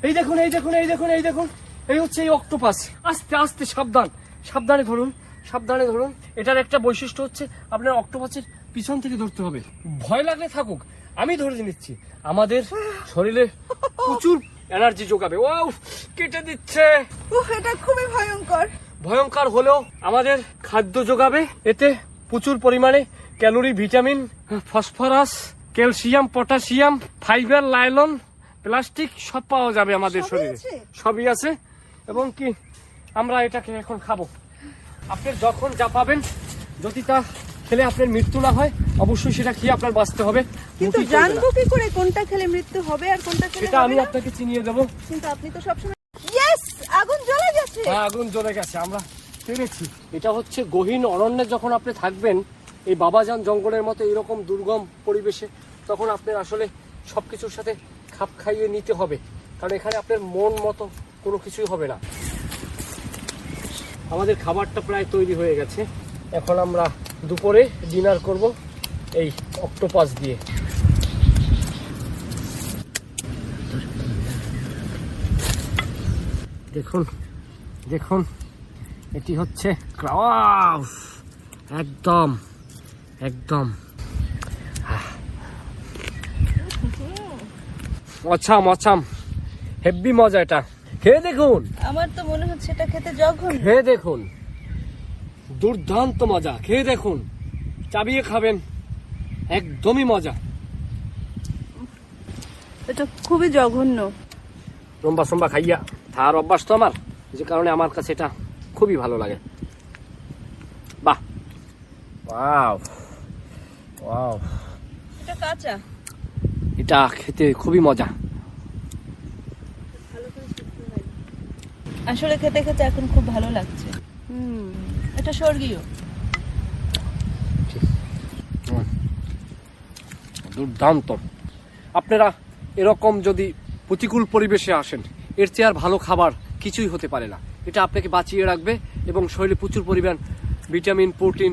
এই দেখুন, এই দেখুন, এই দেখুন, এই দেখুন, এই হচ্ছে এই অক্টোপাস। আস্তে আস্তে, সাবধান, সাবধানে ধরুন, সাবধানে ধরুন। এটার একটা বৈশিষ্ট্য হচ্ছে আপনার অক্টোপাসের পিছন থেকে ধরতে হবে। ভয় লাগলে থাকুক, আমি ধরে নিচ্ছি। আমাদের শরীরে প্রচুর এনার্জি যোগাবে। ও কেটে দিচ্ছে। এটা খুবই ভয়ঙ্কর। ভয়ঙ্কর হলেও আমাদের খাদ্য যোগাবে। এতে প্রচুর পরিমাণে calorie, vitamin, phosphorus, calcium, potassium, fibre, nylon, plastic সব পাওয়া যাবে আমাদের শরীরে। সবই আছে। এবং কি আমরা এটাকে এখন খাবো। আপনি যখন যা পাবেন, যদি তা খেলে আপনার মৃত্যু না হয়, অবশ্যই সেটা খেয়ে আপনার বাঁচতে হবে। কিন্তু জানবো কি করে কোনটা খেলে মৃত্যু হবে আর কোনটা খেলে সেটা আমি আপনাকে চিনিয়ে দেবো। কিন্তু আপনি তো সবসময় ইয়েস, আগুন জ্বলে গেছে। হ্যাঁ, আগুন জ্বলে গেছে, আমরা পেরেছি। এটা হচ্ছে গহীন অরণ্যে যখন আপনি থাকবেন, এই বাবাজান জঙ্গলের মতো এরকম দুর্গম পরিবেশে, তখন আপনার আসলে সবকিছুর সাথে খাপ খাইয়ে নিতে হবে। কারণ এখানে আপনার মন মতো কোনো কিছুই হবে না। আমাদের খাবারটা প্রায় তৈরি হয়ে গেছে। এখন আমরা দুপুরে ডিনার করব এই অক্টোপাস দিয়ে। দেখুন, দেখুন, এটি হচ্ছে ক্রাউস। একদম একদম অছাম অছাম, হেভি মজা। এটা খেয়ে দেখুন। আমার তো মনে হচ্ছে এটা খেতে জঘন্য। খেয়ে দেখুন, দুর্দান্ত মজা। খেয়ে দেখুন, চাবিয়ে খাবেন, একদমই মজা। এটা খুবই জঘন্য। লম্বা সম্বা খাইয়া তার অভ্যাস তো আমার, যে কারণে আমার কাছে এটা খুবই ভালো লাগে। বাহ, ওয়াও ওয়াও, এটা কাঁচা। এটা খেতে খুবই মজা। আসলে খেতে খেতে এখন খুব ভালো লাগছে। এটা স্বর্গীয়। দুর্দান্ত। আপনারা এরকম যদি প্রতিকূল পরিবেশে আসেন, এর চেয়ে আর ভালো খাবার কিছুই হতে পারে না। এটা আপনাকে বাঁচিয়ে রাখবে এবং শরীরে প্রচুর পরিমাণ ভিটামিন, প্রোটিন